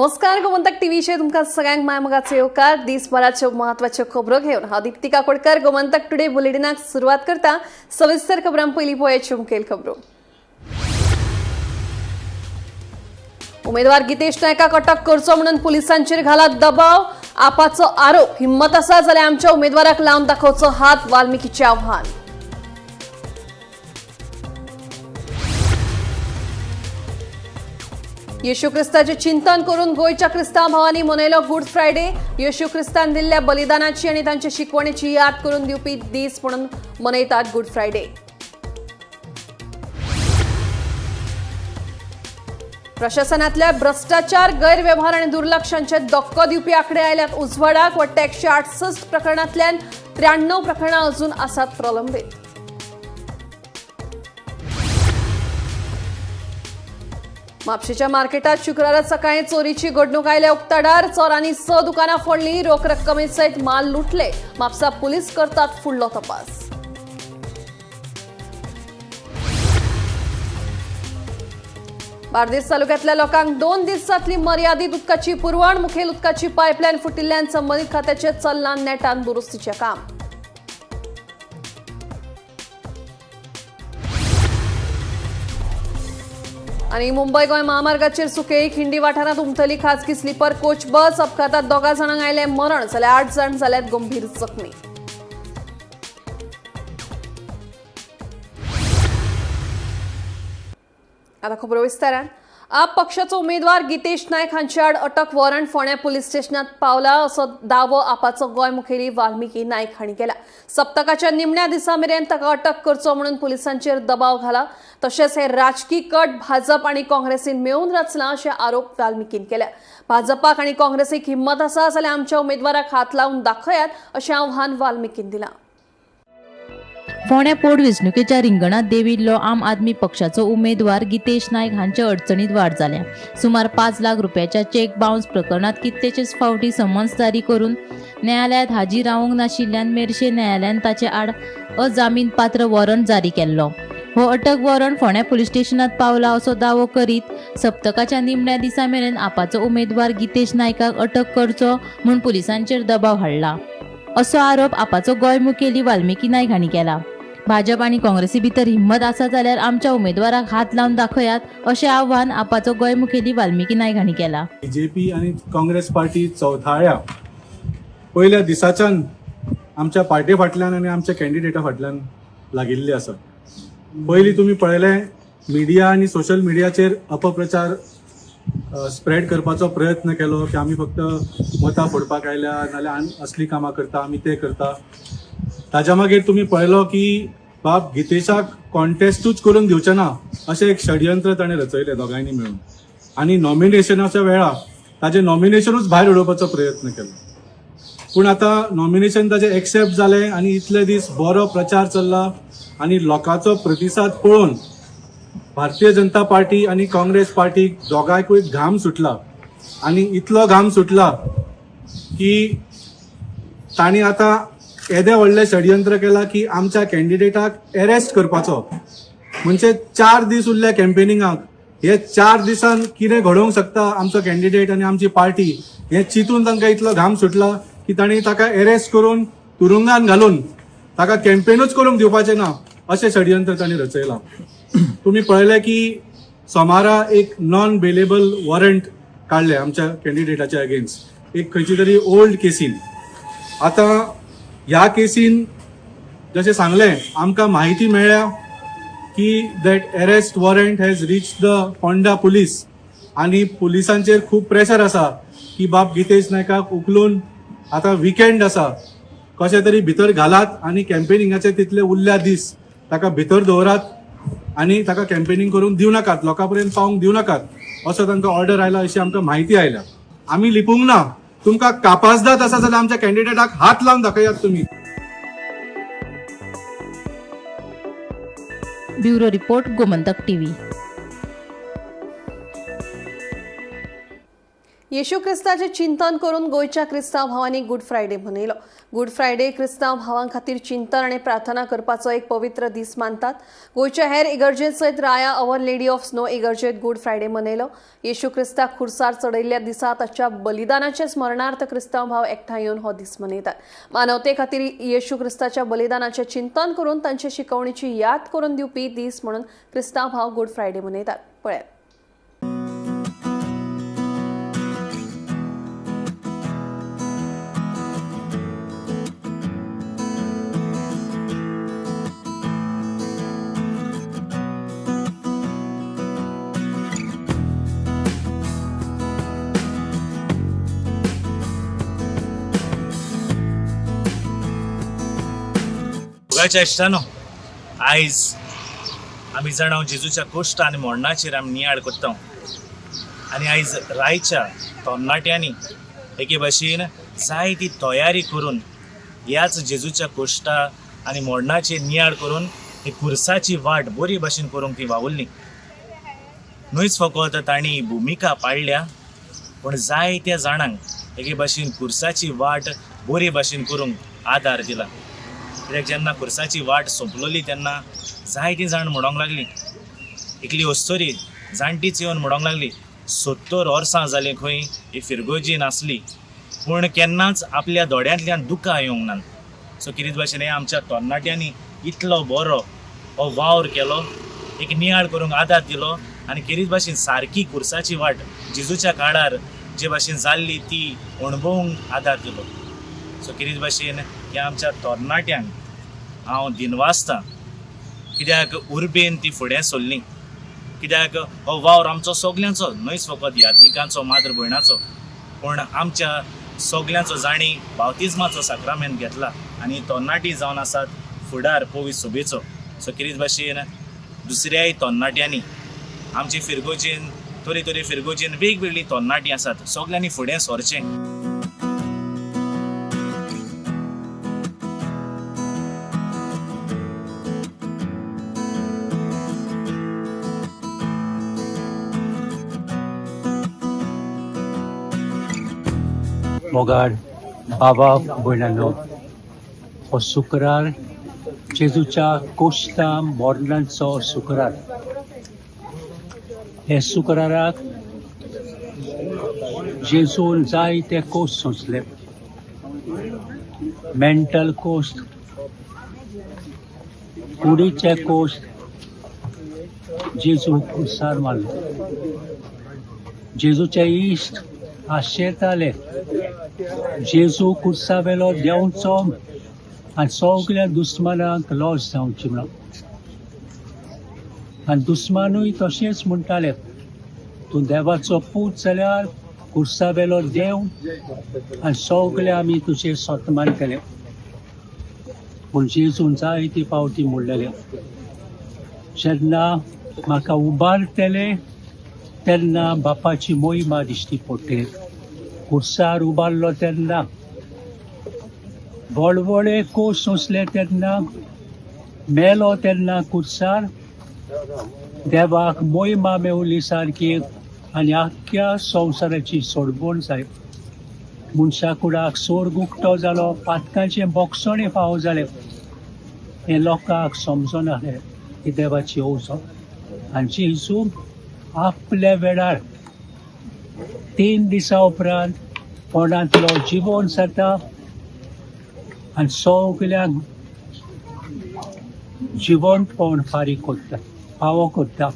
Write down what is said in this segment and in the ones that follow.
नमस्कार, गोमंतक टीव्हीचे तुमका सगळ्यांक मायमगाचे येवकार. दिसभराच्यो महत्वाच्यो खबरो घेवन हांव दीप्ती काकोडकर गोमंतक टुडे बुलेटिनाक सुरवात करता. सविस्तर खबरां पयलीं पळोवया मुखेल खबरो. उमेदवार गितेश नायकाक अटक करचो म्हणून पुलिसांचेर घाला दबाव. आपाचो आरोप. हिम्मत आसा जाल्यार आमच्या उमेदवाराक लावन दाखोवचो हात, वाल्मिकीचें आव्हान. येशू ख्रिस्ताचे चिंतन करून गोयच्या क्रिस्तांव भावांनी मनयलो गुड फ्रायडे. येशू ख्रिस्तान दिल्ल्या बलिदानाची आनी तांच्या शिकवणेची याद करून दिवपी दीस म्हणून मनयतात गुड फ्रायडे. प्रशासनातल्या भ्रष्टाचार, गैरव्यवहार आणि दुर्लक्षांचे धक्को दिवपी आकडे आयल्यात उजवाडाक. वाटते 168 प्रकरणांतल्यान 93 प्रकरणां अजून आसात प्रलंबीत. म्हापशेच्या मार्केटात शुक्रारा सकाळी चोरीची घडणूक आयल्या उक्ताडार. चोरांनी 6 दुकानां फोडली, रोख रक्कमे सयत माल लुटले. म्हापसा पुलीस करतात फुडलो तपास. बार्देस तालुक्यातल्या लोकांक 2 दीस जातली मर्यादीत उदकाची पुरवण. मुखेल उदकाची पायपलायन फुटिल्ल्यान संबंधीत खात्याचे चलनान नेटान दुरुस्तीचे काम. आणि मुंबई गोंय महामार्गाचेर सुकेळी खिंडी वाठारांत उमटली खाजगी स्लीपर कोच बस. अपघातात 2 जाणांक आयले मरण, जाल्यार 8 जाण जाल्यात गंभीर जखमी. आता खबरो विस्तारान. आप पक्षाचो उमेदवार गितेश नायक हांचे आड अटक वॉरंट फोंड्या पुलीस स्टेशनात पावला असो दावो आपाचो गोंय मुखेली वाल्मिकी नायक हांणी केला. सप्तकाच्या निमण्या दिसा मेरेन ताका अटक करचो म्हणून पुलिसांचेर दबाव घाला. तशेंच हे राजकी कट भाजप आनी काँग्रेसीन मेळून रचला अशे आरोप वाल्मिकीन केल्या. भाजपाक आनी काँग्रेसीक हिम्मत आसा जाल्यार आमच्या उमेदवाराक हात लावन दाखयात अशें आव्हान वाल्मिकीन दिलां. फोंड्या पोटवेंचणुकेच्या रिंगणात देविल्लो आम आदमी पक्षाचो उमेदवार गितेश नायक हांच्या अडचणीत वाड जाल्या. सुमार 5 लाख रुपयाच्या चेक बाउन्स प्रकरणात कितलेशेच फावटी समन्स जारी करून न्यायालयात हाजीर रावंक नाशिल्ल्यान मेर्शे न्यायालयान ताचे आड अजामीन पात्र वॉरंट जारी केल्लो. हो अटक वॉरंट फोंड्या पुलीस स्टेशनात पावला असो दावो करीत सप्तकाच्या निमण्या दिसा मेरेन आपाचो उमेदवार गितेश नायकाक अटक करचो म्हूण पुलिसांचेर दबाव हाडला असो आरोप आपाचो गोंय मुखेली वाल्मिकी नायक हांणी केला. भाजप आनी काँग्रेसी भितर हिम्मत आसा जाल्यार आमच्या उमेदवाराक हात लावन दाखयात अशें आव्हान आपाचो गोंय मुखेली वाल्मिकी नायक हांणी केला. बीजेपी आनी काँग्रेस पार्टी चवथाळ्या पयल्या दिसाच्यान आमच्या पार्टी फाटल्यान आनी आमच्या कॅन्डिडेटा फाटल्यान लागिल्ली आसा. पयलीं तुमी पळयलें मिडिया आनी सोशल मिडियाचेर अपप्रचार स्प्रेड करपाचो प्रयत्न केलो की आमी फक्त मतां फोडपाक आयल्या नाल्यार असली कामां करता, आमी ते करता. ताच्या मागीर तुमी पळयलो की बाब गितेशाक कॉन्टेस्टूच करून दिवचे ना अशें एक षडयंत्र ताणें रचयलें दोगांयनी मेळून. आनी नॉमिनेशनाच्या वेळार ताजें नॉमिनेशनूच भायर उडोवपाचो प्रयत्न केलो. पूण आतां नॉमिनेशन ताजें एक्सेप्ट जालें आनी इतले दीस बरो प्रचार चल्ला आनी लोकांचो प्रतिसाद पळोवन भारतीय जनता पार्टी आनी काँग्रेस पार्टीक दोगांयकूय घाम सुटला. आनी इतलो घाम सुटला की तांणी आतां येदे व्हडलें षडयंत्र केला की आमच्या कॅन्डिडेटाक अरेस्ट करपाचो. म्हणजे 4 दीस उरले कॅम्पेनिंगाक. हे 4 दिसान कितें घडोवंक शकता आमचो कॅन्डिडेट आनी आमची पार्टी हें चिंतून तांकां इतलो घाम सुटला की तांणी ताका अरेस्ट करून तुरुंगान घालून ताका कॅम्पेनूच करूंक दिवपाचें ना अशें षडयंत्र तांणी रचयलां. तुम्ही पळयलें की सोमारा एक नॉन बेलेबल वॉरंट काढले आमच्या कॅन्डिडेटाच्या अगेन्स्ट एक खंयची तरी ओल्ड केसीन. आतां ह्या केसीन जशें सांगलें आमकां म्हायती मेळ्ळ्या की that arrest warrant has reach the Phonda police आनी पुलिसांचेर खूब प्रेशर आसा की बाब गितेश नायकाक उखलून आतां विकेंड आसा कशें तरी भितर घालात आनी कॅम्पेनिंगाचे तितले उरल्या दीस ताका भितर दवरात आनी ताका कॅम्पेनिंग करूंक दिवं नाकात, लोकां पर्यंत पावूंक दिवं नाकात असो तांकां ऑर्डर आयला अशी आमकां म्हायती आयल्या. आमी लिपूंक ना. तुमकां कापासदात आसा जाल्यार आमच्या कॅन्डिडेटाक हात लावन दाखयात तुमी. Bureau report Gomantak TV. येशू ख्रिस्ताचे चिंतन करून गोयच्या क्रिस्तांव भावांनी गुड फ्रायडे मनयलो. गुड फ्रायडे क्रिस्तांव भावां खातीर चिंतन आनी प्रार्थना करपाचो एक पवित्र दीस मानतात. गोयच्या हेर इगर्जेत सयत राया अवर लेडी ऑफ स्नो इगर्जेत गुड फ्रायडे मनयलो. येशू ख्रिस्ताक खुर्सार चडयल्ल्या दिसा ताच्या बलिदानाचे स्मरणार्थ क्रिस्तांव भाव एकठांय येवन हो दीस मनयतात. मानवते खातीर येशू ख्रिस्ताच्या बलिदानाचे चिंतन करून तांचे शिकवणीची याद करून दिवपी दीस म्हणून क्रिस्तांव भाव गुड फ्रायडे मनयतात. पळयात. गोंयच्या इश्टानो, आयज आमी जाणाव जेजूच्या कोश्ट आनी मोडणाचेर आमी नियाळ कोत्ता. आनी आयज रायच्या तरणाट्यांनी एके भाशेन जायती तयारी करून ह्याच जेजूच्या कोश्टा आनी मोडणाचेर नियाळ करून ही कुर्साची वाट बरी भाशेन करूंक ती वावुरली. न्हूच फकत तांणी भुमिका पाळल्या, पूण जायत्या जाणांक एके भाशेन कुर्साची वाट बरी भाशेन करूंक आदार दिला. कित्याक जेन्ना कुर्साची वाट सोंपलोली तेन्ना जायतीं जाण म्हणोंक लागलीं, एकली वस्तोरी जाणटीच येवन म्हणोंक लागली 70 वर्सां जालीं खंय ही फिरगोजी नासली, पूण केन्नाच आपल्या दोळ्यांतल्यान दुकां येवंक ना. सो कितें भाशेन हे आमच्या तरणाट्यांनी इतलो बरो हो वावर केलो, एक नियाळ करूंक आदार दिलो आनी कितें भाशेन सारकी कुर्साची वाट जेजूच्या काळार जे भाशेन जाल्ली ती अणभवूंक आदार दिलो. सो कितें भाशेन ह्या आमच्या तरणाट्यांक हांव दिनवासतां, कित्याक उर्बेन ती फुडें सरलीं. कित्याक हो वावर आमचो सगल्यांचो, न्हयच फकत यादनिकांचो मात्र भयणाचो, पूण आमच्या सगल्यांचो जाणी बावतिजमाचो साक्रामेंत घेतला आनी तरणाटी जावन आसात फुडार पवित्र सभेचो. सो कितें भाशेन दुसऱ्याय तरणाट्यांनी आमचे फिरगोजेन तरे फिरगोजेन वेगवेगळी तरणाटीं आसात, सगल्यांनी फुडें सरचें. मोगाड बाबा भयणांनो, हो शुक्रार जेजूच्या कोश्टा मोडणांचो शुक्रार. हे शुक्राराक जेजून जायते कोश्ट सोंसले. मेंटल कोश्ट, कुडीचे कोश्ट जेजू खुर्सार मारलो. जेजूचे इश्ट आशेताले जेजू कुर्सा वेलो देंवचो आनी सगल्या दुस्मानांक लॉस जावची म्हणून. आनी दुस्मानूय तशेंच म्हणटाले, तूं देवाचो पूत जाल्यार कुर्सा वेलो देव आनी सगळे आमी तुजें सतमान केलें. पूण जेजून जायती पावटी म्हणलेलें, जेन्ना म्हाका उबारतले तेन्ना बापाची मोहिमा दिश्टी पडटली. कुर्सार उबारलो तेन्ना, व्हडले कोश सोंसले तेन्ना, मेलो तेन्ना कुर्सार देवाक मोहिमा मेवली सारकी आनी आख्ख्या संवसाराची सोडवण जाली. मनशा कुडाक सोर्ग उक्तो जालो, पातकांचें बोगसणें फावो जालें. हें लोकांक समजनासलें ही देवाची ओझो. आनी जेजू आपल्या वेळार 3 दिसां उपरांत पोंडांतलो जिवोन जाता आनी सगल्यांक जिवंतपण फारीक करता, फावो करता.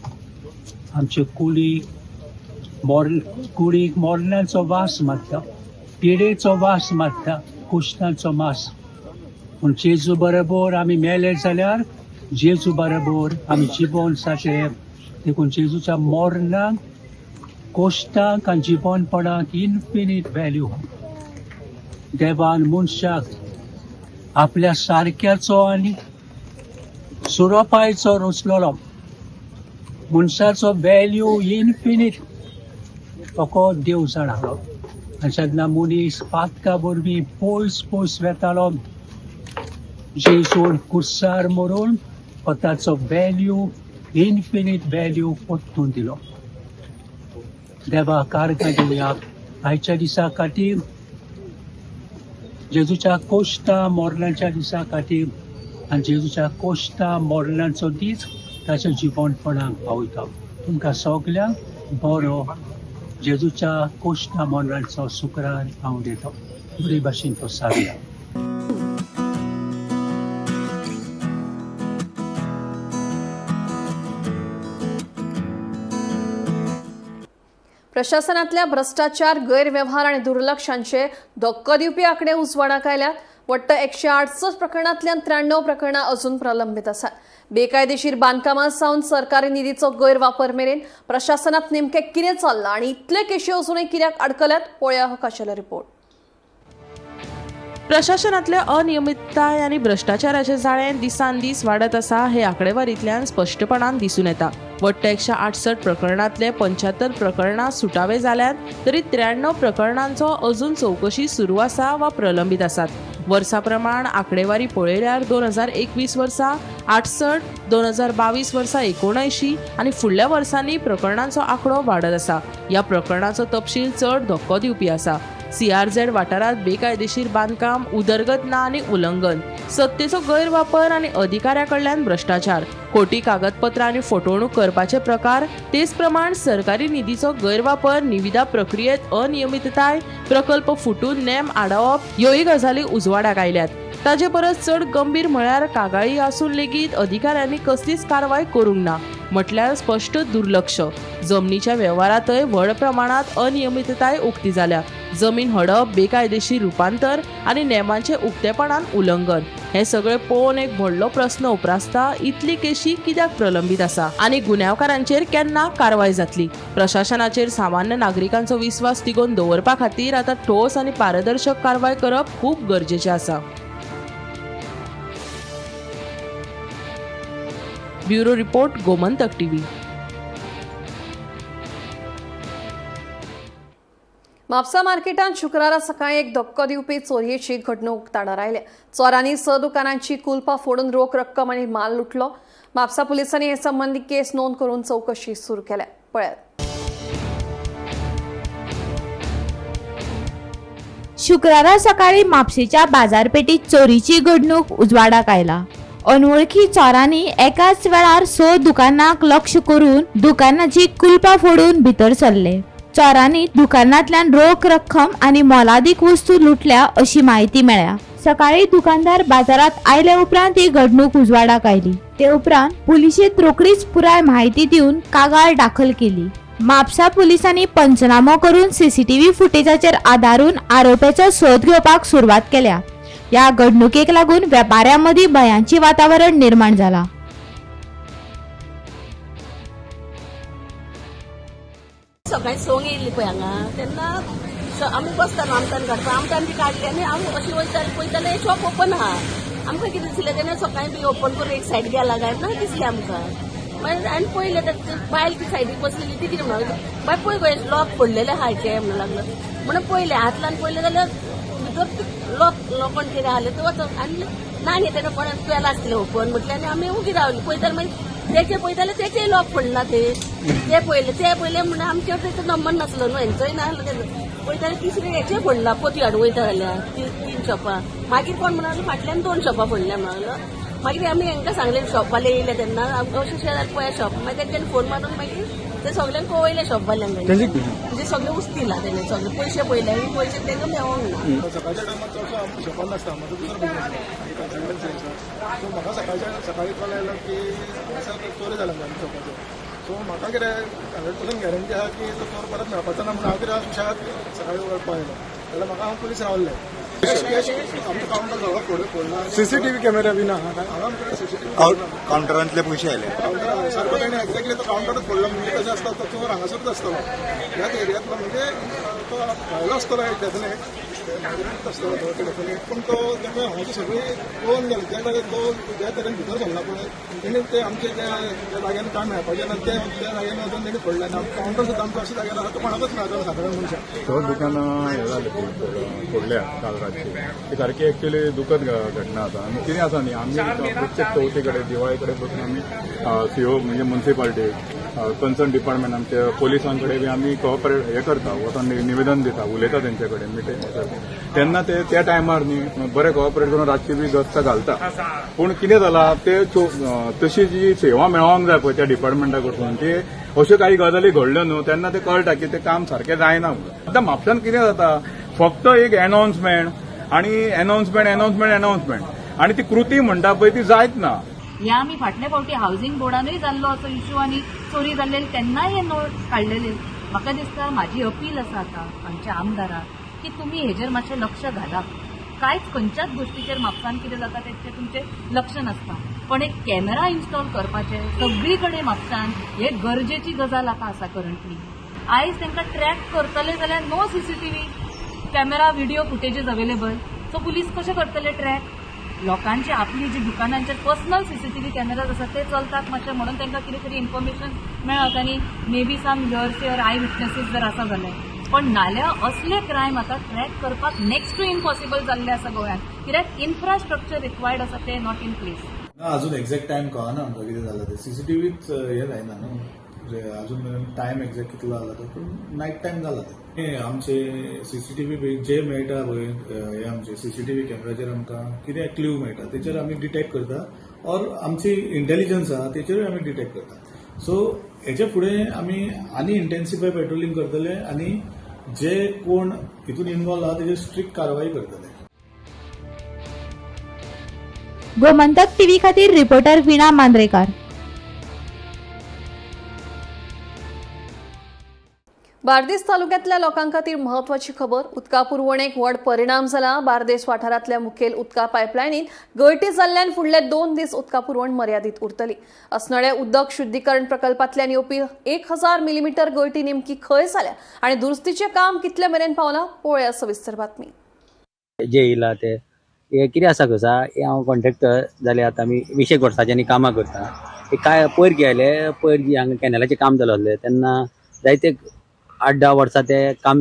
आमचे कुडीक मोरणांचो वास मारता, पिडेचो वास मारता, कुश्टांचो मास. पूण जेजू बरोबर आमी मेले जाल्यार जेजू बरोबर आमी जिवंत जातले. देखून जेजूच्या मोरणाक, कोश्टांक आनी जिवंतपणाक इन्फिनीट व्हॅल्यू. देवान मनशाक आपल्या सारक्याचो आनी सुरोपायचो रचलेलो. मनशाचो व्हॅल्यू इन्फिनीट फकत देव जाणालो. आनी जेन्ना मनीस पातका वरवीं पयस पयस वेतालो, जेजून कुर्सार मरून ताचो व्हॅल्यू, इन्फिनीट व्हॅल्यू परतून दिलो. देवा कारकां दिवया. आयच्या दिसा खातीर जेजूच्या कोश्टा मोरलांच्या दिसा खातीर आनी जेजूच्या कोश्टा मोरलांचो दीस ताच्या जिवंतपणाक पावयता. तुमकां सगल्यांक बरो जेजूच्या कोश्टा मोरलांचो शुक्रार हांव दिता. बरे भाशेन तो सारया. प्रशासनातल्या भ्रष्टाचार, गैरव्यवहार आणि दुर्लक्षांचे धक्को दिवपी आकडे उजवाडाक आयल्यात. वट्ट 168 प्रकरणांतल्यान 93 प्रकरणां अजून प्रलंबीत आसात. बेकायदेशीर बांदकामां सावन सरकारी निधीचो गैरवापर मेरेन प्रशासनात नेमकें कितें चल्लां आनी इतले केशी अजूनय कित्याक आडकल्यात, पळोवया हो खाशेलो रिपोर्ट. प्रशासनातल्या अनियमितताय आणि भ्रष्टाचाराचे जाळे दिसान दीस वाडत आसा हे आकडेवारींतल्यान स्पष्टपणान दिसून येता. वट्ट 168 प्रकरणांतले 75 प्रकरणां सुटावे जाल्यात, तरी 93 प्रकरणांचो अजून चौकशी सुरू आसा वा प्रलंबीत आसात. वर्सा प्रमाण आकडेवारी पळयल्यार 2021 वर्सा 68, 2022 वर्सा 79 आनी फुडल्या वर्सांनी प्रकरणांचो आंकडो वाडत आसा. ह्या प्रकरणांचो तपशील चड धक्को दिवपी आसा. CRZ वाठारांत बेकायदेशीर बांदकाम, उदरगत ना आनी उल्लंघन, सत्तेचो गैरवापर आनी अधिकाऱ्या कडल्यान भ्रष्टाचार, खोटी कागदपत्रां आनी फटवणूक करपाचे प्रकार, तेच प्रमाण सरकारी निधीचो गैरवापर, निविदा प्रक्रियेत अनियमितताय, प्रकल्प फुटून नेम आडावप ह्योय गजाली उजवाडाक आयल्यात. ताचे परस चड गंभीर म्हळ्यार कागाळी आसून लेगीत अधिकाऱ्यांनी कसलीच कारवाय करूंक ना, म्हटल्यार स्पष्ट दुर्लक्ष. जमनीच्या वेव्हारांतय व्हड प्रमाणात अनियमितताय उक्ती जाल्या. जमीन हडप, बेकायदेशीर रुपांतर आनी नेमांचे उक्तेपणान उल्लंघन, हे सगळे पळोवन एक व्हडलो प्रस्न उप्रासता, इतली केशी कित्याक प्रलंबीत आसा आनी गुन्यांवकारांचेर केन्ना कारवाय जातली. प्रशासनाचेर सामान्य नागरिकांचो विश्वास तिगोवन दवरपा खातीर आतां ठोस आनी पारदर्शक कारवाय करप खूब गरजेचें आसा. Bureau report, Gomantak TV. Mapusa मार्केटात शुक्रारा सकाळी एक धक्को दिवपी चोरयेची घडणूक ताडार आयल्या. चोरांनी 6 दुकानांची कुलपां फोडून रोख रक्कम आनी माल लुटलो. म्हापसा पुलिसांनी हे संबंधी केस नोंद करून चौकशी सुरू केल्या. पळयात. शुक्रारा सकाळी म्हापशेच्या बाजारपेठीत चोरीची घडणूक उजवाडाक आयला. अनवळखी चोरांनी एकाच वेळार 6 दुकानांक लक्ष करून दुकानाची कुलपां फोडून भितर सरले. चोरांनी दुकानांतल्यान रोख रक्कम आनी मोलादीक वस्तू लुटल्या अशी माहिती मेळ्ळ्या. सकाळी दुकानदार बाजारात आयले उपरांत ही घडणूक उजवाडाक आयली. ते उपरांत पुलिशेंत रोखडीच पुराय माहिती दिवन कागाळ दाखल केली. म्हापसा पुलिसांनी पंचनामो करून CCTV फुटेजाचेर आदारून आरोपीचो सोद घेवपाक सुरवात केल्या. या घडणुकेक लागून वेपाऱ्यांमदी भयाची वातावरण निर्माण जाला. सकाळी सोंग येयल्ली पळय हांगा तेन्ना आमी बसतालो आमटान काडपा आमटान बी काडली आनी हांव अशी वयताली पळयतालें शॉप ओपन आहा. आमकां कितें दिसलें तेन्ना सकाळी बी ओपन करून एक सायड गेला काय ना दिसलें आमकां. मागीर आनी पळयलें ते बायल ती सायडीक बसलेली ती कितें म्हणून बाय पळय गो लॉक पडलेले आहा ते म्हणून लागलो. म्हणून पळयलें हातलान पळयलें जाल्यार भितर लॉक लोकण कितें आसलें ते वचून आनी ना न्ही तेन्ना कोणाक पेला आसलें ओपन म्हटलें आनी आमी उगी रावली. पळयताले मागीर तेचे पळयताले तेचेय लॉक पडला ते पळयले म्हणून आमचे तेचो नंबर नासलो न्हू हेंचोय नासलो. पळयताले तिसरे हेचे पडला पोती हाडून वयता जाल्यार 3 शॉपां. मागीर कोण म्हणून फाटल्यान 2 शॉपां पडल्या म्हणलो. मागीर आमी हांकां सांगलें शॉपवाले येयले तेन्ना अशें शेजार पळया शॉप. मागीर तेंच्यानी फोन मारून मागीर ते सगळ्यांक कळयले शॉपवाल्यांक. म्हणजे सगळें उस्तिला तेणे सगळे पयशे पळयले आनी पयशे तेका मेळोंक ना. सकाळच्या टायमार चडसो शॉपार नासता म्हाजो दुसरो बिजनेस सो म्हाका सकाळी कॉल आयलो की हांगासर चोरी जाला आमच्या शॉपाचेर. सो म्हाका कितें 100% गॅरंटी आहा की तो चोर परत मेळपाचो ना म्हणून हांव कितें सुशांत सकाळी वळपा आयलो जाल्यार म्हाका हांव पुलीस रावल्ले. आमचो कावंटर सगळो फोडला. CCTV कॅमेरा बी ना हांगा CCTV काउंटरांतले पयशे आयले. काउंटर सर्व ताणें एक्झॅक्टली तो काउंटरच फोडला. म्हणजे कशें आसता तो चोर हांगासरूच आसतलो ह्याच एरियांतलो. म्हणजे तो भायलो आसतलो एक डेफिनेट आसतलो तो डेफिनेट. पूण तो तेका हांगाची सगळी पळोवन गेलो. त्या जाग्यार तो ज्या तरेन भितर सरला पळय तेणी ते आमचे ज्या जाग्यान काम मेळपाचें ना त्या जाग्यान वचून तेणी फोडलें ना. काउंटर सुद्दां आमचो अशें जाग्यार आसा तो कोणाकच मेळटलो सादारण मनशाक. दोन दुकानां हे जाले फोडल्या काल रातची. ती सारकी एक्चुअली दुखद घटना आसा. आनी कितें आसा न्ही आमी प्रत्येक चवथी कडेन दिवाळे कडेन बसून आमी CO म्हणजे म्युन्सिपाल्टी कन्सर्न डिपार्टमेंट आमच्या पोलिसांकडे बी आमी कोऑपरेट हे करता वचून निवेदन दिता उलयता तेंचे कडेन मिटींग तेन्ना ते त्या टायमार न्ही बरें कोऑपरेट करून रातची बी गस्त घालता पूण कितें जालां ते तशी जी सेवा मेळोंक जाय पळय त्या डिपार्टमेंटा कडसून ते अश्यो काही गजाली घडल्यो न्हू तेन्ना ते कळटा की ते काम सारकें जायना म्हणून. आतां म्हापशान कितें जाता फक्त एक अनाउन्समेंट आनी ती कृती म्हणटा पळय ती जायत ना. ह्या आमी फाटल्या फावटी हावसिंग बोर्डानूय जाल्लो असो इश्यू आनी चोरी जाल्लेली तेन्नाय हे नोट काडलेले. म्हाका दिसता म्हाजी अपील आसा आतां आमच्या आमदाराक की तुमी हेजेर मातशें लक्ष घाला. कांयच खंयच्याच गोश्टीचेर म्हापसान कितें जाता तेचेर तुमचें लक्ष नासता पण एक कॅमेरा इन्स्टॉल करपाचें सगळी कडेन म्हापसान हे गरजेची गजाल आसा करंटली. आयज तांकां ट्रॅक करतले जाल्यार no CCTV camera video footages available so police कशें करतले ट्रॅक. लोकांचे आपली जी दुकानांचे पर्सनल सीसीटीव्ही कॅमेराज आसात ते चलतात मातशें म्हणून तांकां कितें तरी इन्फॉर्मेशन मेळत आनी मे बी सम हियरसेअर आय विटनेसीस जर आसा जाल्यार पण नाल्यार असले क्रायम आतां ट्रॅक करपाक नेक्स्ट टू इम्पॉसिबल जाल्ले आसा गोंयांत कित्याक इन्फ्रास्ट्रक्चर रिक्वायर्ड आसा ते नॉट इन प्लेस. अजून एक्झॅक्ट टायम कळना आमकां कितें जालां ते सीसीटीव्हीच हे जायना न्हू म्हणजे अजून टायम एक्झॅक्ट कितलो जाला तो पूण नायट टायम जाला ते आमचे सीसीटीव्ही जे मेळटा पळय हे आमचे सीसीटीव्ही कॅमेराचेर आमकां कितें क्ल्यू मेळटा तेचेर आमी डिटेक्ट करता ऑर आमची इंटेलिजन्स आहा तेचेरूय आमी डिटेक्ट करता. सो हेचे फुडें आमी आनी इंटेन्सिफाय पेट्रोलिंग करतले आनी जे कोण हितून इन्वॉल्व आहा तेजेर स्ट्रिक्ट कारवाई करतले. गोमंतक टीव्ही खातीर रिपोर्टर विणा मांद्रेकार. बार्देस तालुक्यातल्या लोकां खातीर म्हत्वाची खबर. उदका पुरवणेक व्हड परिणाम जाला. बार्देस वाठारांतल्या मुखेल उदका पायपलायनीन गळती जाल्ल्यान फुडले 2 दीस उदका पुरवण मर्यादीत उरतली. असणाऱ्या उदक शुद्धीकरण प्रकल्पांतल्यान येवपी 1000 मिलीमीटर गळती नेमकी खंय जाल्या आनी दुरुस्तीचें काम कितले मेरेन पावलां पळोवया सविस्तर बातमी. जे येयला ते कितें आसा कसा हांव कॉन्ट्रॅक्टर जाल्यार आतां आमी 20 वर्सांच्यानी कामां करता. काय पयर गेले पयर जी हांगा कॅनलाचें काम जालें आसलें तेन्ना जायते 8-10 वर्सां ते काम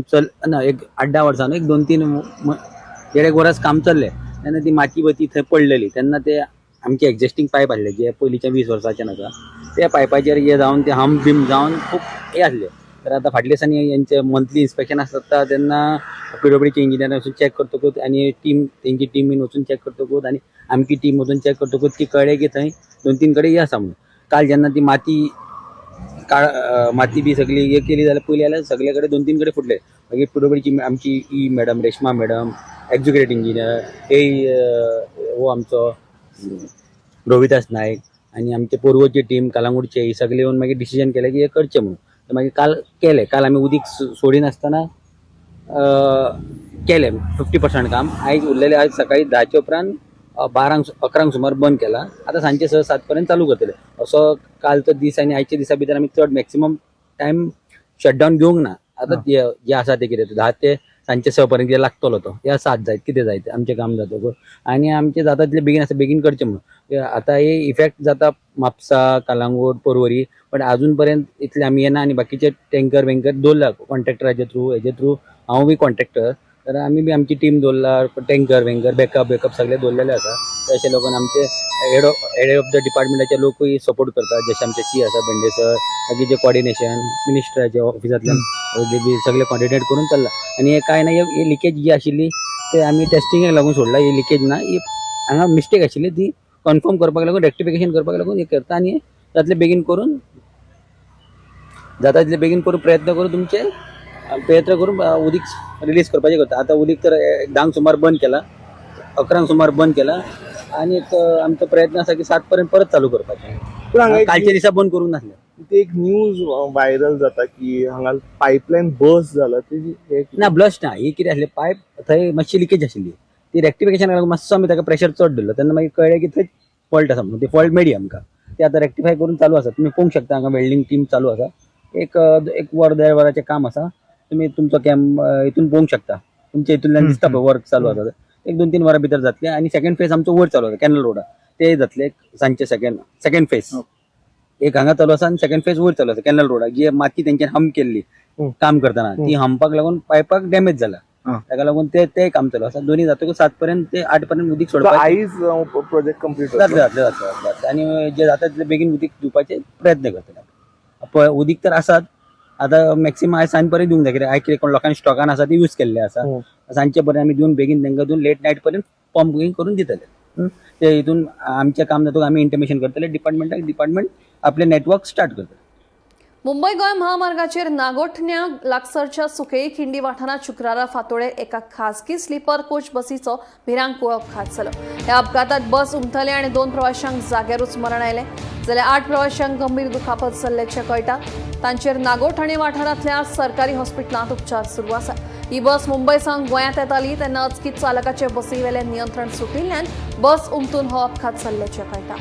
एक 8-10 वर्सां एक 2-3 1.5 वर्स काम चल्लें तेन्ना ती माती बती थंय पडलेली तेन्ना ते आमचे एक्झिस्टींग पायप आसले जे पयलींच्या 20 वर्सांच्यान आसा ते पायपाचेर हे जावन ते हम बीम जावन खूब हे आसले. तर आतां फाटल्या दिसांनी हेंचे मंथली इन्स्पेक्शन आसता तेन्ना PWDचे इंजिनियर वचून चॅक करतकूच आनी तेंची टीमीन वचून चॅक करतकूच आनी आमची टीम वचून चॅक करतकूच ती कळ्ळें की थंय 2-3 कडेन हे आसा म्हणून. काल जेन्ना ती माती बी सगळी हे केली जाल्यार पयली जाल्यार सगळे कडेन 2-3 कडेन फुटले. मागीर PWDची आमची madam Reshma madam executive engineer हो आमचो रोहिदास नायक आनी आमचे पोरवोची टीम कलांगूटचे ही सगळे येवन मागीर डिसिजन केलें की हे करचें म्हणून. मागीर काल केलें. काल आमी उदीक सोडिनासतना केलें 50% काम. आयज उरलेलें आयज सकाळी 10चे उपरांत 12-11 सुमार बंद केला. आतां सांजचे 6-7 पर्यंत चालू करतले. असो कालचो दीस आनी आयच्या दिसा भितर आमी चड मॅक्सिमम टायम शटडावन घेवंक ना. आतां जे आसा ते कितें 10 ते सांजचे 6 पर्यंत लागतलो तो या 7 जायत कितें जायत आमचें काम जातकूच आनी आमचें जाता तितलें बेगीन आसा बेगीन करचें म्हणून. आतां हे इफेक्ट जाता म्हापसा कलांगूट पर्वरी पण अजून पर्यंत इतले आमी येना आनी बाकीचे टँकर दवरला कॉन्ट्रॅक्टराचे थ्रू हेजे थ्रू हांव बी कॉन्ट्रॅक्टर तर आमी बी आमची टीम दवरला टँकर बॅकअप सगळे दवरलेले आसा. तशें लोकांनी आमचे हेड ऑफ द डिपार्टमेंटाचे लोकूय सपोर्ट करतात जशे आमचे सी आसा बेंडे सर मागीर जे कॉर्डिनेशन मिनिस्टराचे ऑफिसांतल्यान बी सगळे कॉर्डिनेट करून चल्ला. आनी हे काय ना ही लिकेज जी आशिल्ली ते आमी टेस्टिंगाक लागून सोडला. ही लिकेज ना ही हांगा मिस्टेक आशिल्ली ती कन्फर्म करपाक लागून रेक्टिफिकेशन करपाक लागून हे करता आनी जातले बेगीन करून जाता तितले बेगीन करून प्रयत्न करून उदीक रिलीज करपाचें करता. आतां उदीक तर 10 सुमार बंद केला 11 सुमार बंद केला आनी आमचो प्रयत्न आसा की 7 पर्यंत परत चालू करपाचें. कालच्या दिसा बंद करूंक नासलें. ते एक न्यूज व्हायरल जाता की हांगा पायपलायन बस्ट जाला ना ब्लस्ट ना ही कितें आसलें पायप थंय मातशी लिकेज आशिल्ली ती रेक्टिफिकेशन लागून मातसो आमी ताका प्रेशर चड दिल्लो तेन्ना मागीर कळ्ळें की थंय फॉल्ट आसा म्हणून ती फॉल्ट मेळ्ळी आमकां. ते आतां रेक्टिफाय करून चालू आसा. तुमी पळोवंक शकता हांगा वेल्डिंग टीम चालू आसा. एक वर 1.5 वराचें काम आसा. तुमी तुमचो हितून पळोवंक शकता तुमच्या हितूंतल्यान दिसता पळय वर्क चालू आसा. एक 2-3 वरां भितर जातलें आनी सेकंड फेज आमचो वयर चालू आसा कॅनल रोडार ते जातले सांजचे सेकंड फेज एक हांगा चालू आसा आनी सेकंड फेज वयर चालू आसा कॅनल रोडार जी माती तेंच्यान हंप केल्ली काम करतना ती हंपाक लागून पायपाक डॅमेज जाला ताका लागून ते काम चालू आसा. दोन्ही जातकूच 7 पर्यंत ते 8 पर्यंत उदीक सोडपाक आयज प्रोजेक्ट कंप्लीट जातले आनी जे जाता तितले बेगीन उदीक दिवपाचे प्रयत्न करतले. उदीक तर आसात. आतां मॅक्सिमम आयज सांज पर्यंत दिवंक जाय, कित्याक आयज कितें कोण लोकांनी स्टॉकान आसा ती यूज केल्ले आसा. सांजचे पर्यंत आमी दिवन बेगीन तांकां दिवन लेट नायट पर्यंत पंपिंग करून दितले. ते हितून आमचें काम जातून आमी इंटिमेशन करतले डिपार्टमेंट आपले नेटवर्क स्टार्ट करतले. मुंबई गोंय महामार्गाचेर नागोठण्या लागसरच्या सुकेई खिंडी वाठारात शुक्रारा फांतोडेर एका खासगी स्लीपर कोच बसीचो भिरांकूळ अपघात जालो. ह्या अपघातात बस उमटले आनी 2 प्रवाशांक जाग्यारूच मरण आयलें, जाल्यार 8 प्रवाशांक गंभीर दुखापत जाल्ल्याचें कळटा. तांचेर नागोठ आनी वाठारांतल्या सरकारी हॉस्पिटलांत उपचार सुरू आसा. ही बस मुंबयसावन गोंयांत येताली तेन्ना अचकीत चालकाचे बसीवेलें नियंत्रण सुटिल्ल्यान बस उमटून हो अपघात जाल्ल्याचें कळटा.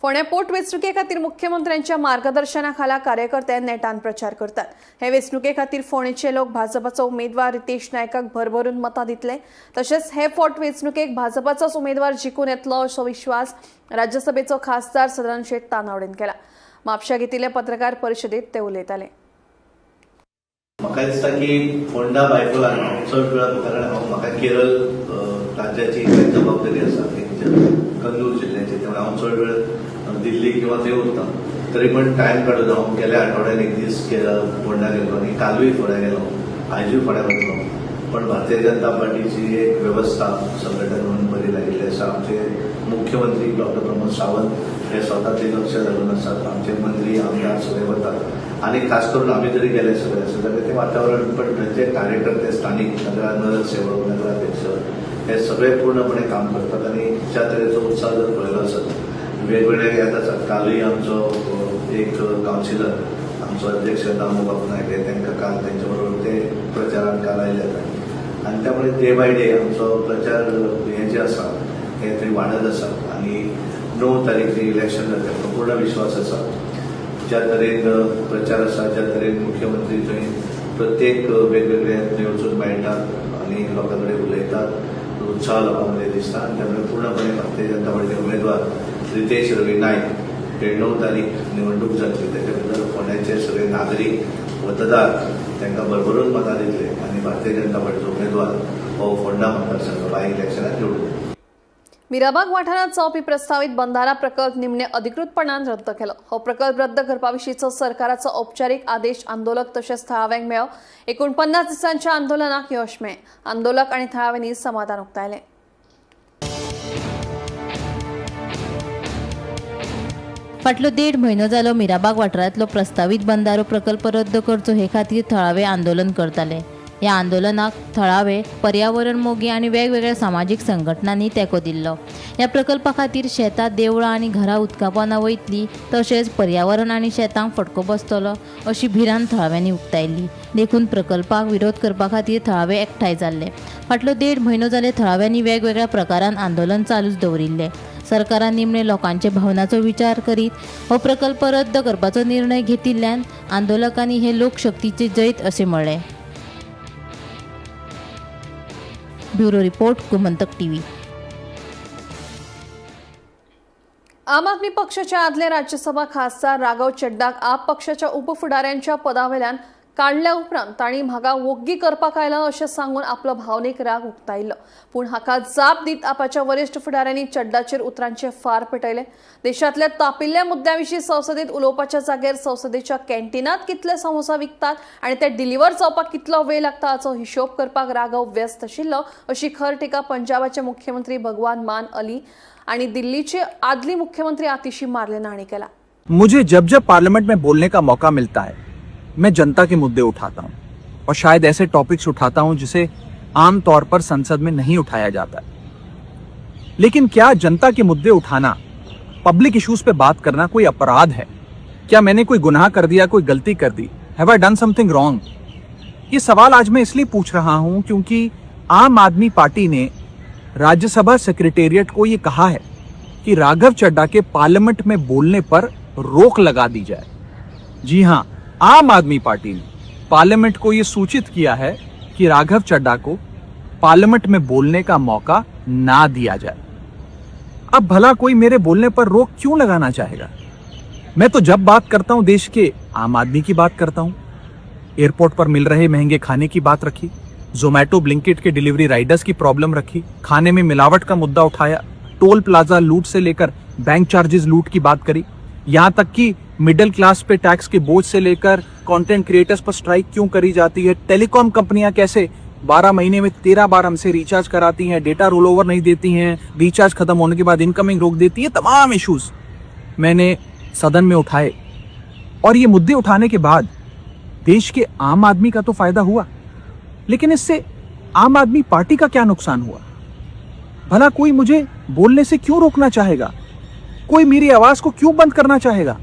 फोंड्या पोटवेंचणुके खातीर मुख्यमंत्र्यांच्या मार्गदर्शनाखाला कार्यकर्ते नेटान प्रचार करतात. हे वेंचणुके खातीर फोंडेचे लोक भाजपाचो उमेदवार रितेश नायकाक भरभरून मतां दितले. तशेंच हे फावट वेंचणुकेक भाजपाचोच उमेदवार जिखून येतलो असो विश्वास राज्यसभेचो खासदार सदानंद शेट तानावडेन केला. म्हापश्यां घेतिल्ले पत्रकार परिशदेंत ते उलयताले. म्हाका दिसता की फोंडा बायपोलान चड वेळा कारण म्हाका केरळ राज्याची जबाबदारी आसा कंदूर जिल्ह्याची, त्यामुळे हांव चड वेळ दिल्ली किंवा थंय उरता. तरी पण टायम काडून हांव गेल्या आठवड्यान एक दीस फोंडा गेलो आनी कालूय फोंड्या गेलो, आयजूय फोंड्या वतलो. पण भारतीय जनता पार्टीची एक व्यवस्था संघटन म्हणून बरी लागिल्ली आसा. आमचे मुख्यमंत्री डॉक्टर प्रमोद सावंत हे स्वता ते लक्ष घालून आसात. आमचे मंत्री आमदार सगळे वतात आणि खास करून आम्ही जरी गेले सगळे असे जाल्यार ते वातावरण पण जे कार्यकर्ते स्थानिक नगरसेवक नगराध्यक्ष हे सगळे पूर्णपणे काम करतात आणि ज्या तरेचो उत्साह जर पळयलो आसत वेगवेगळे येत आसात. कालूय आमचो एक कावन्सिलर आमचो अध्यक्ष दामोबाब नायक हे तांकां काल तेंचे बरोबर ते प्रचारान काल आयले आणि त्यामुळे डे बाय डे आमचो प्रचार हे जे आसा हे थंय वाडत आसा आणि 9 तारीख जे इलेक्शन जाता ताका पूर्ण विश्वास आसा. ज्या तरेन प्रचार आसा, ज्या तरेन मुख्यमंत्री थंय प्रत्येक वेगवेगळे थंय वचून मेळटात आणि लोकां कडेन उलयतात, उत्साह लोकांमध्ये दिसता. आणि त्यामुळे पूर्णपणे भारतीय जनता पार्टीचे उमेदवार रितेश रवी नायक हे 9 तारीख निवडणूक जातली त्याच्या बद्दल फोंड्याचे सगळे नागरीक मतदार तांकां भरभरून मतां दितले आणि भारतीय जनता पार्टीचो उमेदवार हो फोंडा मतदारसंघ बाय इलेक्शनात निवडून. मिराबाग वाठारात जावपी प्रस्तावित बंधारा प्रकल्प निमणे अधिकृतपणान रद्द केलो. हो प्रकल्प रद्द करपाविशींचो सरकाराचो औपचारीक आदेश आंदोलक तशेंच थळाव्यांक मेळ्ळो. एकूण 50 दिसांच्या आंदोलनाक यश मेळ्ळें. आंदोलक आनी थळाव्यांनी समाधान उक्तायलें. फाटलो 1.5 म्हयनो जालो मिराबाग वाठारांतलो प्रस्तावित बंधारो प्रकल्प रद्द करचो हे खातीर थळावे आंदोलन करताले. ह्या आंदोलनाक थळावे, पर्यावरण मोगी आनी वेगवेगळ्या सामाजीक संघटनांनी तेंको दिल्लो. ह्या प्रकल्पा खातीर शेतां, देवळां आनी घरां उदकापोंदा वयतलीं तशेंच पर्यावरण आनी शेतांक फटको बसतलो अशी भिरांत थळाव्यांनी उक्तायल्ली. देखून प्रकल्पाक विरोध करपा खातीर थळावे एकठांय जाल्ले. फाटलो 1.5 म्हयनो जाले थळाव्यांनी वेगवेगळ्या प्रकारान आंदोलन चालूच दवरिल्लें. सरकारान निमणे लोकांचे भावनांचो विचार करीत हो प्रकल्प रद्द करपाचो निर्णय घेतिल्ल्यान आंदोलकांनी हे लोकशक्तीचे जैत अशें म्हळें. Bureau report, Gomantak TV. आम आदमी पक्षाचे आदले राज्यसभा खासदार राघव चड्डाक आप पक्षाच्या उपफुडाऱ्यांच्या पदावेल्यान काडल्या उपरांत तांणी म्हाका वग्गी करपाक आयला अशें सांगून आपलो भावनीक राग उक्तायल्लो. पूण हाका जाप दीत आपाच्या वरिश्ठ फुडाऱ्यांनी चड्डाचेर उतरांचे फार पेटयले. देशांतल्या तापिल्ल्या मुद्द्याविशीं संसदेंत उलोवपाच्या जाग्यार संसदेच्या कॅन्टीनात कितले समोसा विकतात आनी ते डिलिव्हर जावपाक कितलो वेळ लागता हाचो हिशोब करपाक राघव व्यस्त आशिल्लो अशी खर टिका पंजाबाचे मुख्यमंत्री भगवान मान अली आणि दिल्लीचे आदली मुख्यमंत्री आतिशी मार्लेना हांणी केला. मुझे जब जब पार्लियामेंट में बोलने का मौका मिलता है मैं जनता के मुद्दे उठाता हूं और शायद ऐसे टॉपिक्स उठाता हूं जिसे आम तौर पर संसद में नहीं उठाया जाता है. लेकिन क्या जनता के मुद्दे उठाना, पब्लिक इश्यूज पे बात करना कोई अपराध है? क्या मैंने कोई गुनाह कर दिया, कोई गलती कर दी? Have I done something wrong? ये सवाल आज मैं इसलिए पूछ रहा हूं क्योंकि आम आदमी पार्टी ने राज्यसभा सेक्रेटेरिएट को ये कहा है कि राघव चड्डा के पार्लियामेंट में बोलने पर रोक लगा दी जाए. जी हां, आम आदमी पार्टी ने पार्लियामेंट को यह सूचित किया है कि राघव चड्डा को पार्लियामेंट में बोलने का मौका ना दिया जाए. अब भला कोई मेरे बोलने पर रोक क्यों लगाना चाहेगा? मैं तो जब बात करता हूं देश के आम आदमी की बात करता हूं. एयरपोर्ट पर मिल रहे महंगे खाने की बात रखी, जोमैटो ब्लिंकिट के डिलीवरी राइडर्स की प्रॉब्लम रखी, खाने में मिलावट का मुद्दा उठाया, टोल प्लाजा लूट से लेकर बैंक चार्जेस लूट की बात करी, यहाँ तक कि मिडिल क्लास पे टैक्स के बोझ से लेकर कंटेंट क्रिएटर्स पर स्ट्राइक क्यों करी जाती है, टेलीकॉम कंपनियां कैसे 12 महीने में 13 बार हमसे रिचार्ज कराती हैं, डेटा रोल ओवर नहीं देती हैं, रिचार्ज खत्म होने के बाद इनकमिंग रोक देती है, तमाम इश्यूज मैंने सदन में उठाए। और ये मुद्दे उठाने के बाद देश के आम आदमी का तो फायदा हुआ, लेकिन इससे आम आदमी पार्टी का क्या नुकसान हुआ? भला कोई मुझे बोलने से क्यों रोकना चाहेगा? कोई मेरी आवाज को क्यों बंद करना चाहेगा?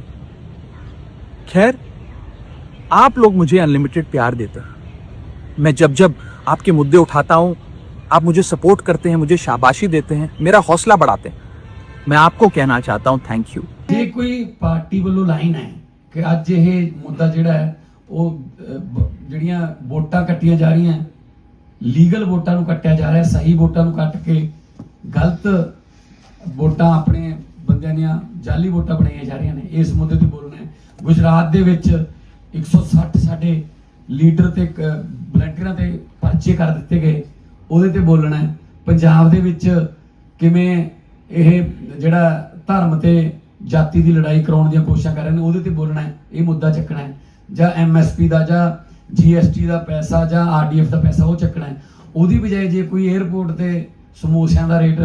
खैर, आप लोग मुझे अनलिमिटेड प्यार देते हैं। मैं जब जब आपके मुद्दे उठाता हूं, आप मुझे सपोर्ट करते हैं, मुझे शाबाशी देते हैं, मेरा हौसला बढ़ाते हैं। मैं आपको कहना चाहता हूं थैंक यू। ये कोई पार्टी ਵੱਲੋਂ ਲਾਈਨ ਹੈ ਕਿ ਅੱਜ ਇਹ ਮੁੱਦਾ ਜਿਹੜਾ ਹੈ ਉਹ ਜਿਹੜੀਆਂ ਵੋਟਾਂ ਕੱਟੀਆਂ ਜਾ ਰਹੀਆਂ, ਲੀਗਲ ਵੋਟਾਂ ਨੂੰ ਕੱਟਿਆ ਜਾ ਰਿਹਾ, ਸਹੀ ਵੋਟਾਂ ਨੂੰ ਕੱਟ ਕੇ ਗਲਤ ਵੋਟਾਂ ਆਪਣੇ ਬੰਦਿਆਂ ਦੀਆਂ ਜਾਲੀ ਵੋਟਾਂ ਬਣਾਈਆਂ ਜਾ ਰਹੀਆਂ ਨੇ, ਇਸ ਮੁੱਦੇ ਤੇ ਬੋਲਣਾ ਹੈ। ਗੁਜਰਾਤ ਦੇ ਵਿੱਚ 160 ਸਾਡੇ ਲੀਡਰ ਤੇ ਵਲੰਟੀਅਰਾਂ ਤੇ ਪਰਚੇ ਕਰ ਦਿੱਤੇ ਗਏ, ਉਹਦੇ ਤੇ ਬੋਲਣਾ ਹੈ। ਪੰਜਾਬ ਦੇ ਵਿੱਚ ਕਿਵੇਂ ਇਹ ਜਿਹੜਾ ਧਰਮ ਤੇ ਜਾਤੀ ਦੀ ਲੜਾਈ ਕਰਾਉਣ ਦੀਆਂ ਕੋਸ਼ਿਸ਼ਾਂ ਕਰ ਰਹੇ ਨੇ, ਉਹਦੇ ਤੇ ਬੋਲਣਾ ਹੈ, ਇਹ ਮੁੱਦਾ ਚੱਕਣਾ ਹੈ। ਜਾਂ MSP ਦਾ ਜਾਂ GST ਦਾ ਪੈਸਾ ਜਾਂ RDF ਦਾ ਪੈਸਾ ਉਹ ਚੱਕਣਾ ਹੈ। ਉਹਦੀ ਬਜਾਏ ਜੇ ਕੋਈ 에ਅਰਪੋਰਟ ਤੇ ਸਮੋਸਿਆਂ ਦਾ ਰੇਟ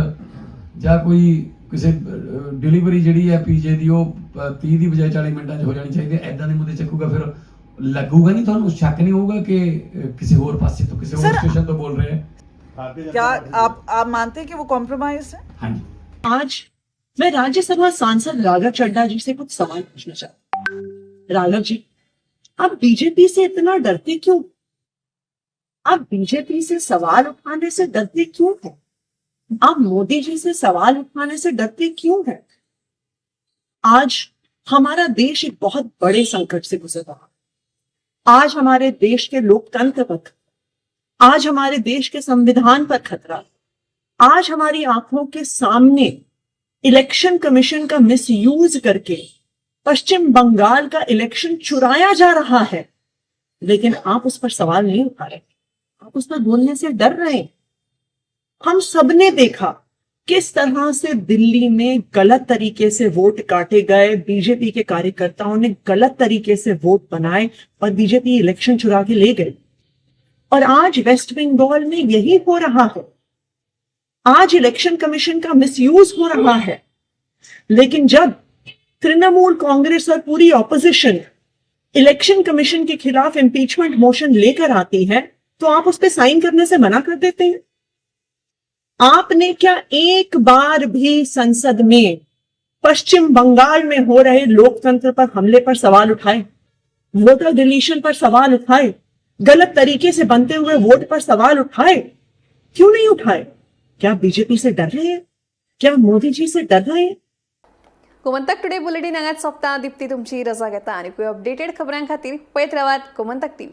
ਜਾਂ ਕੋਈ ਕਿਸੇ ਡਿਲੀਵਰੀ ਜਿਹੜੀ ਹੈ PJ ਦੀ ਉਹ 30 ਦੀ ਬਜਾਏ 40 ਮਿੰਟਾਂ 'ਚ ਹੋ ਜਾਣੀ ਚਾਹੀਦੀ ਹੈ, ਐਦਾਂ ਦੇ ਮੁੱਦੇ ਚੱਕੂਗਾ, ਫਿਰ लगूगा नहीं, ਤੁਹਾਨੂੰ शक नहीं होगा कि किसी और पास से तो किसी और स्टेशन तो बोल रहे हैं। क्या आप मानते हैं कि वो कॉम्प्रोमाइज है? हाँ जी। आज मैं राज्यसभा सांसद राघव चड्ढा जी से कुछ सवाल पूछना चाहती हूँ। राघव जी, आप बीजेपी से इतना डरते क्यों? आप बीजेपी से सवाल उठाने से डरते क्यों हैं? आप मोदी जी से सवाल उठाने से डरते क्यों हैं? आज हमारा देश एक बहुत बड़े संकट से गुजर रहा है। आज हमारे देश के लोकतंत्र पर, आज हमारे देश के संविधान पर खतरा, आज हमारी आंखों के सामने इलेक्शन कमीशन का मिसयूज करके पश्चिम बंगाल का इलेक्शन चुराया जा रहा है, लेकिन आप उस पर सवाल नहीं उठा रहे, आप उस पर बोलने से डर रहे। हम सबने देखा किस तरह से दिल्ली में गलत तरीके से वोट काटे गए, बीजेपी के कार्यकर्ताओं ने गलत तरीके से वोट बनाए और बीजेपी इलेक्शन चुरा के ले गई। और आज वेस्ट बंगाल में यही हो रहा है। आज इलेक्शन कमीशन का मिसयूज हो रहा है, लेकिन जब तृणमूल कांग्रेस और पूरी ऑपोजिशन इलेक्शन कमीशन के खिलाफ इंपीचमेंट मोशन लेकर आती है, तो आप उस पर साइन करने से मना कर देते हैं। आपने क्या एक बार भी संसद में पश्चिम बंगाल में हो रहे लोकतंत्र पर हमले पर सवाल उठाए, वोटर डिलीशन पर सवाल उठाए, गलत तरीके से बनते हुए वोट पर सवाल उठाए? क्यों नहीं उठाए? क्या बीजेपी से डर रहे हैं? क्या मोदी जी से डर रहे हैं? गोमंतक टुडे बुलेटिन हांगाच सोंपता. दिप्ती तुमची रजा घेता आनी अपडेटेड खबरां खातीर पळयत रावात गोमंतक TV.